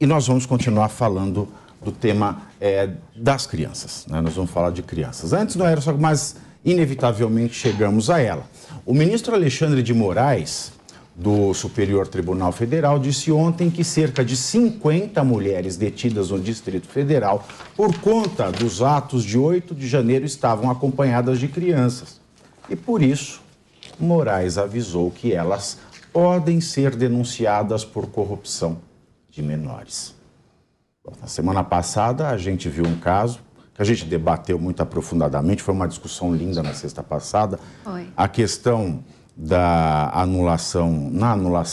E nós vamos continuar falando do tema das crianças, né? Nós vamos falar de crianças. Antes não era só, mas inevitavelmente chegamos a ela. O ministro Alexandre de Moraes, do Superior Tribunal Federal, disse ontem que cerca de 50 mulheres detidas no Distrito Federal por conta dos atos de 8 de janeiro estavam acompanhadas de crianças. E por isso, Moraes avisou que elas podem ser denunciadas por corrupção de menores. Na semana passada, a gente viu um caso que a gente debateu muito aprofundadamente, foi uma discussão linda na sexta passada. Foi. A questão da anulação,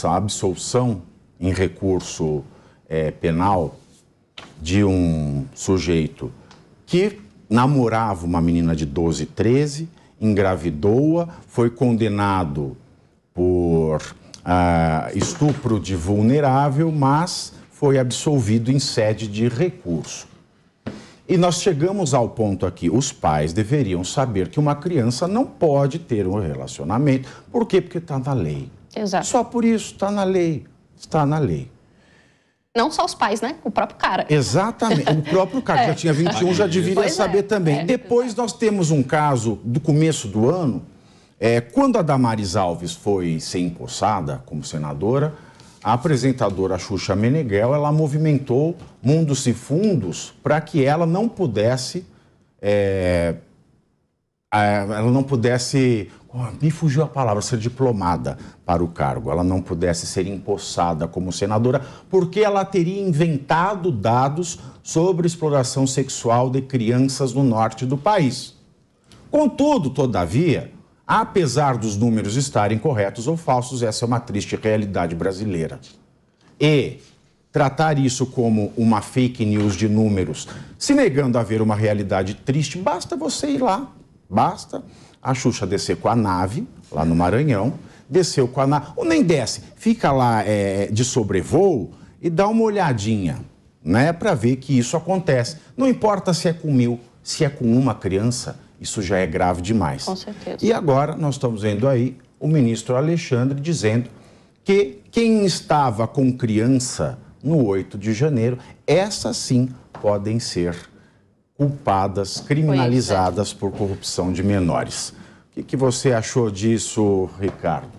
a absolução em recurso penal de um sujeito que namorava uma menina de 12, 13, engravidou-a, foi condenado por estupro de vulnerável, mas foi absolvido em sede de recurso. E nós chegamos ao ponto aqui, os pais deveriam saber que uma criança não pode ter um relacionamento. Por quê? Porque está na lei. Exato. Só por isso, está na lei. Está na lei. Não só os pais, né? O próprio cara. Exatamente. O próprio cara, que já tinha 21, já deveria saber também. Depois nós temos um caso do começo do ano, quando a Damares Alves foi ser empossada como senadora, a apresentadora Xuxa Meneghel, ela movimentou mundos e fundos para que ela não pudesse, me fugiu a palavra, ser diplomada para o cargo. Ela não pudesse ser empossada como senadora, porque ela teria inventado dados sobre exploração sexual de crianças no norte do país. Contudo, todavia, apesar dos números estarem corretos ou falsos, essa é uma triste realidade brasileira. E tratar isso como uma fake news de números, se negando a haver uma realidade triste, basta você ir lá. Basta a Xuxa descer com a nave, lá no Maranhão, desceu com a nave, ou nem desce, fica lá de sobrevoo e dá uma olhadinha, né, para ver que isso acontece. Não importa se é com 1000, se é com uma criança, isso já é grave demais. Com certeza. E agora nós estamos vendo aí o ministro Alexandre dizendo que quem estava com criança no 8 de janeiro, essas sim podem ser culpadas, criminalizadas por corrupção de menores. O que você achou disso, Ricardo?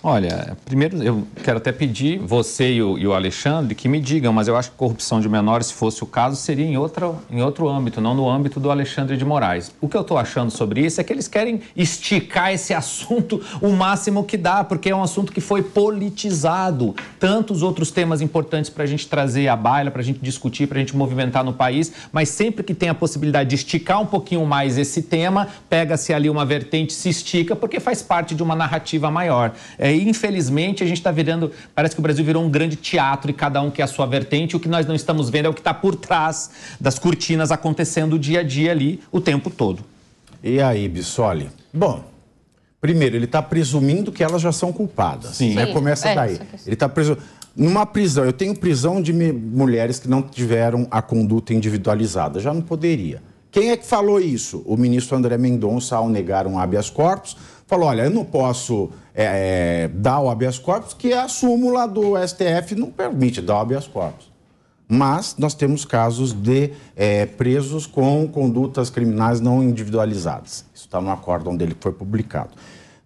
Olha, primeiro eu quero até pedir, você e o Alexandre, que me digam, mas eu acho que corrupção de menores, se fosse o caso, seria em outro âmbito, não no âmbito do Alexandre de Moraes. O que eu estou achando sobre isso é que eles querem esticar esse assunto o máximo que dá, porque é um assunto que foi politizado. Tantos outros temas importantes para a gente trazer à baila, para a gente discutir, para a gente movimentar no país, mas sempre que tem a possibilidade de esticar um pouquinho mais esse tema, pega-se ali uma vertente, se estica, porque faz parte de uma narrativa maior. Infelizmente, a gente está virando, parece que o Brasil virou um grande teatro e cada um quer a sua vertente. O que nós não estamos vendo é o que está por trás das cortinas acontecendo dia a dia ali, o tempo todo. E aí, Bissoli? Bom, primeiro, ele está presumindo que elas já são culpadas. Sim. Né? Começa daí. Ele está presumindo. Numa prisão, eu tenho prisão de mulheres que não tiveram a conduta individualizada. Já não poderia. Quem é que falou isso? O ministro André Mendonça, ao negar um habeas corpus, falou, olha, eu não posso dar o habeas corpus, que a súmula do STF não permite dar o habeas corpus. Mas nós temos casos de presos com condutas criminais não individualizadas. Isso está no acórdão dele que foi publicado.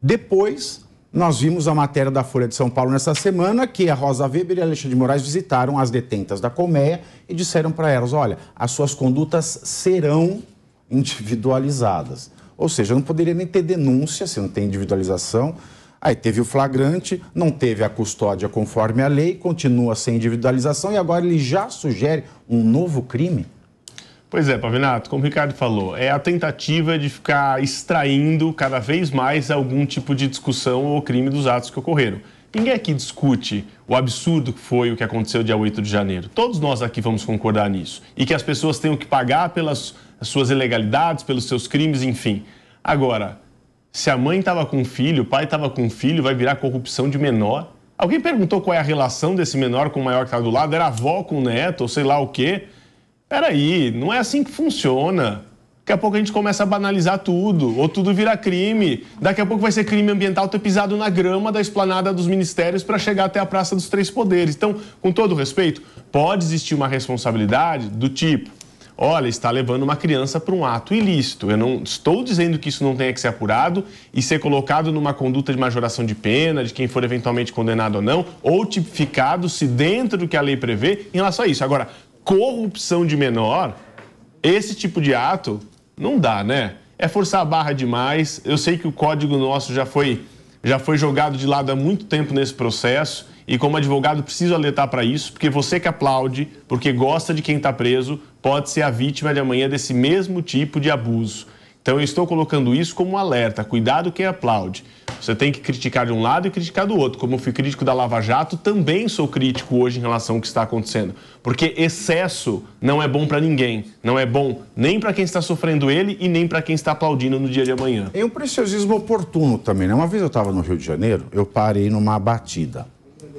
Depois, nós vimos a matéria da Folha de São Paulo nessa semana, que a Rosa Weber e Alexandre de Moraes visitaram as detentas da Colmeia e disseram para elas, olha, as suas condutas serão individualizadas. Ou seja, não poderia nem ter denúncia se não tem individualização. Aí teve o flagrante, não teve a custódia conforme a lei, continua sem individualização e agora ele já sugere um novo crime? Pois é, Pavinato, como o Ricardo falou, é a tentativa de ficar extraindo cada vez mais algum tipo de discussão ou crime dos atos que ocorreram. Ninguém aqui discute o absurdo que foi o que aconteceu dia 8 de janeiro. Todos nós aqui vamos concordar nisso. E que as pessoas tenham que pagar pelas suas ilegalidades, pelos seus crimes, enfim. Agora, se a mãe estava com um filho, o pai estava com um filho, vai virar corrupção de menor? Alguém perguntou qual é a relação desse menor com o maior que estava do lado? Era avó com o neto, ou sei lá o quê? Peraí, não é assim que funciona. Daqui a pouco a gente começa a banalizar tudo, ou tudo vira crime. Daqui a pouco vai ser crime ambiental ter pisado na grama da esplanada dos ministérios para chegar até a Praça dos Três Poderes. Então, com todo respeito, pode existir uma responsabilidade do tipo, olha, está levando uma criança para um ato ilícito. Eu não estou dizendo que isso não tenha que ser apurado e ser colocado numa conduta de majoração de pena, de quem for eventualmente condenado ou não, ou tipificado se dentro do que a lei prevê em relação a isso. Agora, corrupção de menor, esse tipo de ato, não dá, né? É forçar a barra demais. Eu sei que o código nosso já foi jogado de lado há muito tempo nesse processo e como advogado preciso alertar para isso, porque você que aplaude, porque gosta de quem está preso, pode ser a vítima de amanhã desse mesmo tipo de abuso. Então eu estou colocando isso como um alerta, cuidado quem aplaude. Você tem que criticar de um lado e criticar do outro. Como eu fui crítico da Lava Jato, também sou crítico hoje em relação ao que está acontecendo. Porque excesso não é bom para ninguém. Não é bom nem para quem está sofrendo ele e nem para quem está aplaudindo no dia de amanhã. É um preciosismo oportuno também, né? Uma vez eu estava no Rio de Janeiro, eu parei numa batida,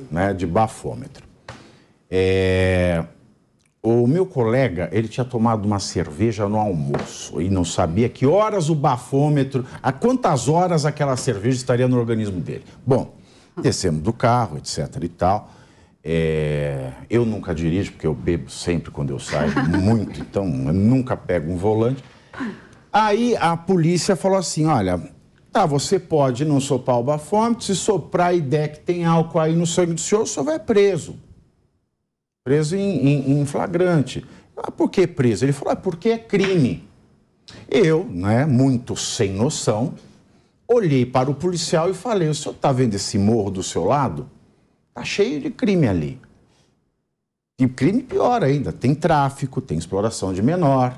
né, de bafômetro. O meu colega, ele tinha tomado uma cerveja no almoço e não sabia que horas o bafômetro, a quantas horas aquela cerveja estaria no organismo dele. Bom, descemos do carro, etc e tal. Eu nunca dirijo, porque eu bebo sempre quando eu saio, muito, então eu nunca pego um volante. Aí a polícia falou assim, olha, tá, você pode não soprar o bafômetro, se soprar e der que tem álcool aí no sangue do senhor, o senhor vai preso. Preso em flagrante. Ah, por que preso? Ele falou, porque é crime. Eu, né, muito sem noção, olhei para o policial e falei, o senhor está vendo esse morro do seu lado? Está cheio de crime ali. E crime pior ainda, tem tráfico, tem exploração de menor,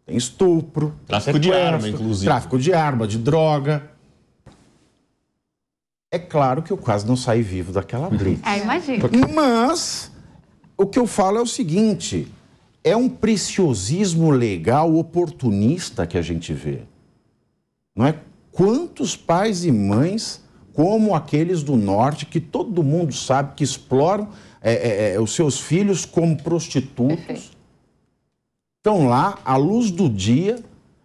tem estupro, tráfico de arma, inclusive. Tráfico de arma, de droga. É claro que eu quase não saí vivo daquela blitz. Imagina. Mas o que eu falo é o seguinte, é um preciosismo legal oportunista que a gente vê. Não é? Quantos pais e mães, como aqueles do norte, que todo mundo sabe que exploram os seus filhos como prostitutos, estão lá à luz do dia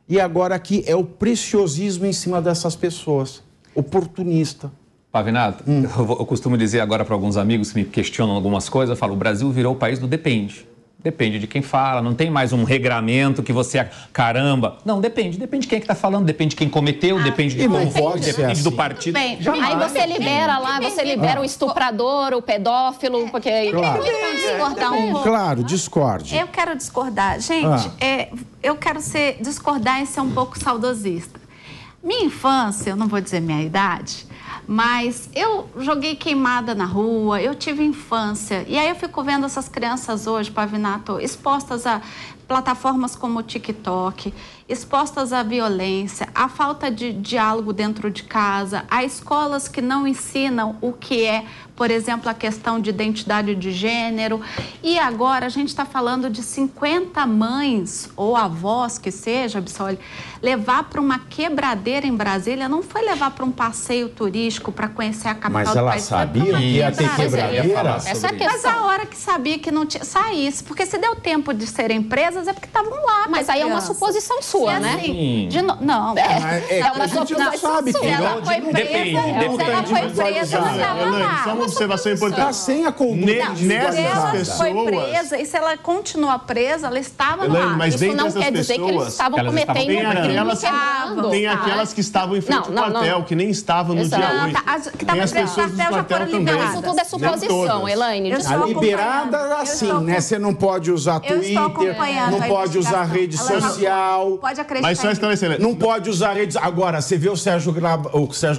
e agora aqui é o preciosismo em cima dessas pessoas, oportunista. Pavinato, eu costumo dizer agora para alguns amigos que me questionam algumas coisas, eu falo, o Brasil virou o país do depende. Depende de quem fala, não tem mais um regramento que você, caramba. Não, depende de quem é que está falando, depende de quem cometeu, depende de como vote, depende do partido. Bem, aí você libera lá, você libera o estuprador, o pedófilo, porque... Claro. Discordar um pouco. Claro, discorde. Eu quero discordar. Gente, eu quero discordar e ser um pouco saudosista. Minha infância, eu não vou dizer minha idade, mas eu joguei queimada na rua, eu tive infância. E aí eu fico vendo essas crianças hoje, Pavinato, expostas a plataformas como o TikTok, expostas à violência, à falta de diálogo dentro de casa, a escolas que não ensinam o que é, por exemplo, a questão de identidade de gênero. E agora a gente está falando de 50 mães ou avós, que seja, Bissoli, levar para uma quebradeira em Brasília, não foi levar para um passeio turístico para conhecer a capital Mas do ela país. sabia que ia ter quebradeira? Essa é a Mas questão. a hora que sabia que não tinha, saísse, porque se deu tempo de serem presas é porque estavam lá. Mas aí é uma suposição sua, né? Assim, não. uma suposição suposição sua. Ela foi presa, Depende. ela foi presa, ela estava Elaine, lá. só uma observação importante. Tá sem a conduta Nessas Ela pessoas... foi presa, e se ela continua presa, ela estava Elaine, lá. mas Isso dentre não essas quer dizer que eles pessoas, estavam elas cometendo estavam- um crime quebrando. Tem aquelas que estavam em frente ao quartel, que nem estavam no dia 8. Que Tem estavam as em frente ao pessoas dos quartel, já quartel foram também. liberadas. Isso tudo é suposição, todas. Elaine. Eu A estou liberada acompanhando. assim, Eu estou né? Você não pode usar Eu estou Twitter, acompanhando não a pode usar investigação. rede Ela já social, pode acreditar. Mas só em esclarecer, não pode usar redes... Agora, você vê o Sérgio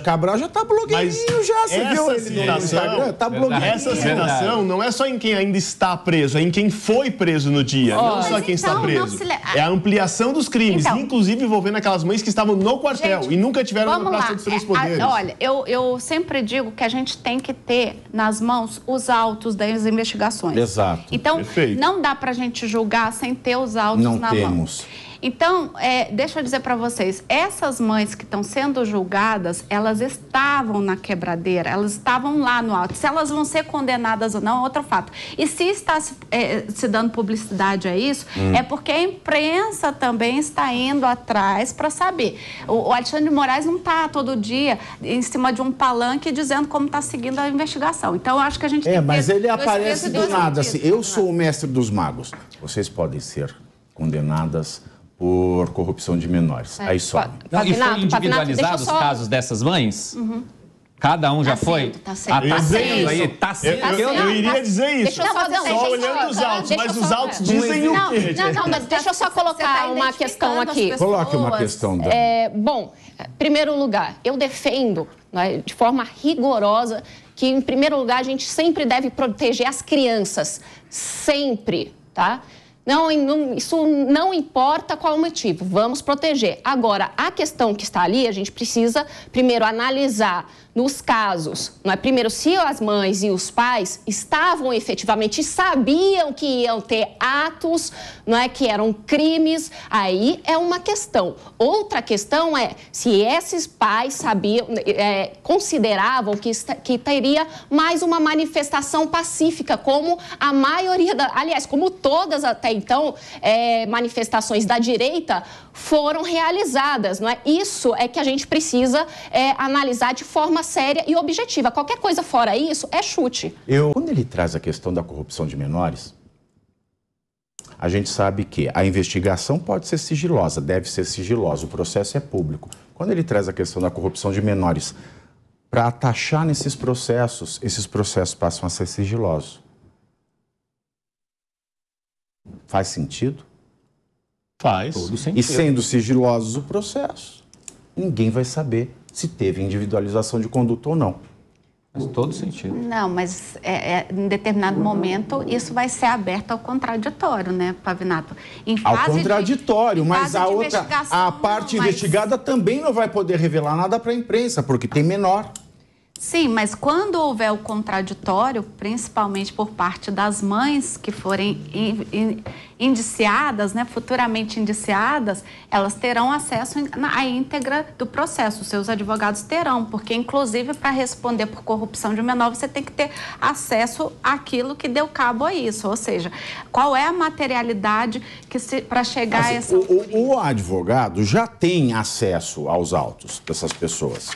Cabral, já tá blogueirinho já. Você viu essa ele no citação- Instagram? Tá blogueirinho. Essa citação não é só em quem ainda está preso, é em quem foi preso no dia. Não só Mas quem está então, não preso. se le- É a ampliação dos crimes, Então- inclusive envolvendo aquelas mães que estavam no quartel Gente, e nunca tiveram vamos na lá. Praça dos Três Poderes. Olha, eu sempre digo que a gente tem que ter nas mãos os autos das investigações. Exato. Então, Perfeito. não dá pra gente julgar sem ter os autos Não na temos. mão. Então, deixa eu dizer para vocês, essas mães que estão sendo julgadas, elas estavam na quebradeira, elas estavam lá no alto. Se elas vão ser condenadas ou não, é outro fato. E se está se dando publicidade a isso, é porque a imprensa também está indo atrás para saber. O Alexandre de Moraes não está todo dia em cima de um palanque dizendo como está seguindo a investigação. Então, eu acho que a gente tem que mas ter ele aparece do nada, assim, eu né? sou o mestre dos magos. Vocês podem ser condenadas por corrupção de menores. Aí só. Não, e foi individualizado os casos dessas mães? Cada um já foi? Tá sendo. Tá sendo aí? Tá sendo. Eu iria dizer isso. Deixa eu só olhando os autos, mas os autos dizem o quê? Não, mas deixa eu só colocar uma questão aqui. Coloque uma questão. Bom, em primeiro lugar, eu defendo, né, de forma rigorosa que, em primeiro lugar, a gente sempre deve proteger as crianças. Sempre, tá? Isso não importa qual o motivo, vamos proteger. Agora, a questão que está ali, a gente precisa primeiro analisar nos casos, não é? Primeiro, se as mães e os pais estavam efetivamente e sabiam que iam ter atos, não é, que eram crimes, aí é uma questão. Outra questão é se esses pais sabiam, consideravam que teria mais uma manifestação pacífica, como a maioria, aliás, como todas até então manifestações da direita foram realizadas, não é? Isso é que a gente precisa analisar de forma séria e objetiva. Qualquer coisa fora isso é chute. Quando ele traz a questão da corrupção de menores, a gente sabe que a investigação pode ser sigilosa, deve ser sigilosa, o processo é público. Quando ele traz a questão da corrupção de menores, para taxar nesses processos, esses processos passam a ser sigilosos. Faz sentido? Faz. Todo sentido. E sendo sigilosos o processo, ninguém vai saber se teve individualização de conduta ou não. Faz todo sentido. Não, mas em determinado momento isso vai ser aberto ao contraditório, né, Pavinato? Ao contraditório, mas a outra, investigação, a parte não, mas... investigada também não vai poder revelar nada para a imprensa, porque tem menor. Sim, mas quando houver o contraditório, principalmente por parte das mães que forem indiciadas, né, futuramente indiciadas, elas terão acesso à íntegra do processo, os seus advogados terão, porque inclusive para responder por corrupção de menor você tem que ter acesso àquilo que deu cabo a isso, ou seja, qual é a materialidade para chegar a essa autoria. O advogado já tem acesso aos autos dessas pessoas.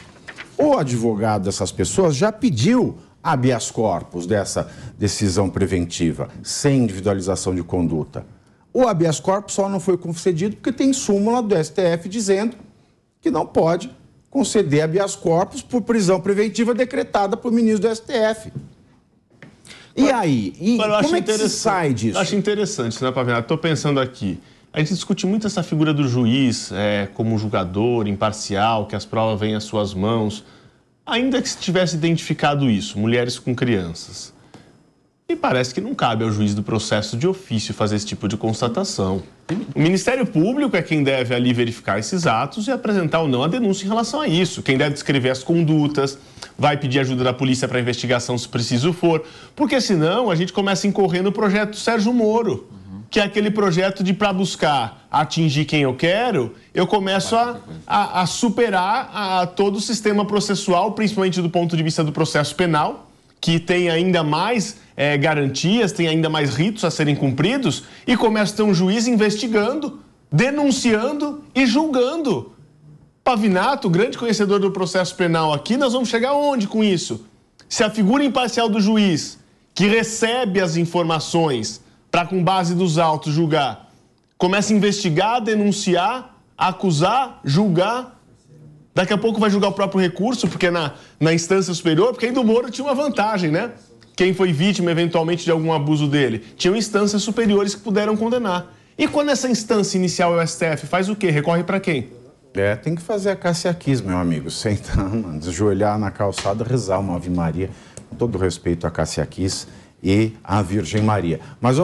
O advogado dessas pessoas já pediu habeas corpus dessa decisão preventiva, sem individualização de conduta. O habeas corpus só não foi concedido porque tem súmula do STF dizendo que não pode conceder habeas corpus por prisão preventiva decretada por ministro do STF. E aí? Como é que se sai disso? Eu acho interessante, né, Pavinato? Estou pensando aqui. A gente discute muito essa figura do juiz como julgador, imparcial, que as provas vêm às suas mãos. Ainda que se tivesse identificado isso, mulheres com crianças, me parece que não cabe ao juiz do processo de ofício fazer esse tipo de constatação. O Ministério Público é quem deve ali verificar esses atos e apresentar ou não a denúncia em relação a isso. Quem deve descrever as condutas, vai pedir ajuda da polícia para a investigação se preciso for, porque senão a gente começa a incorrer no projeto Sérgio Moro, que é aquele projeto de, para buscar atingir quem eu quero, eu começo a superar todo o sistema processual, principalmente do ponto de vista do processo penal, que tem ainda mais garantias, tem ainda mais ritos a serem cumpridos, e começa a ter um juiz investigando, denunciando e julgando. Pavinato, grande conhecedor do processo penal aqui, nós vamos chegar aonde com isso? Se a figura imparcial do juiz, que recebe as informações para, com base dos autos, julgar, começa a investigar, denunciar, acusar, julgar. Daqui a pouco vai julgar o próprio recurso, porque na instância superior, porque aí do Moro tinha uma vantagem, né? Quem foi vítima, eventualmente, de algum abuso dele. Tinham instâncias superiores que puderam condenar. E quando essa instância inicial é o STF, faz o quê? Recorre para quem? Tem que fazer a Cássia Kiss, meu amigo. Sentar, ajoelhar na calçada, rezar uma Ave Maria. Com todo respeito a Cássia Kiss e a Virgem Maria. Mas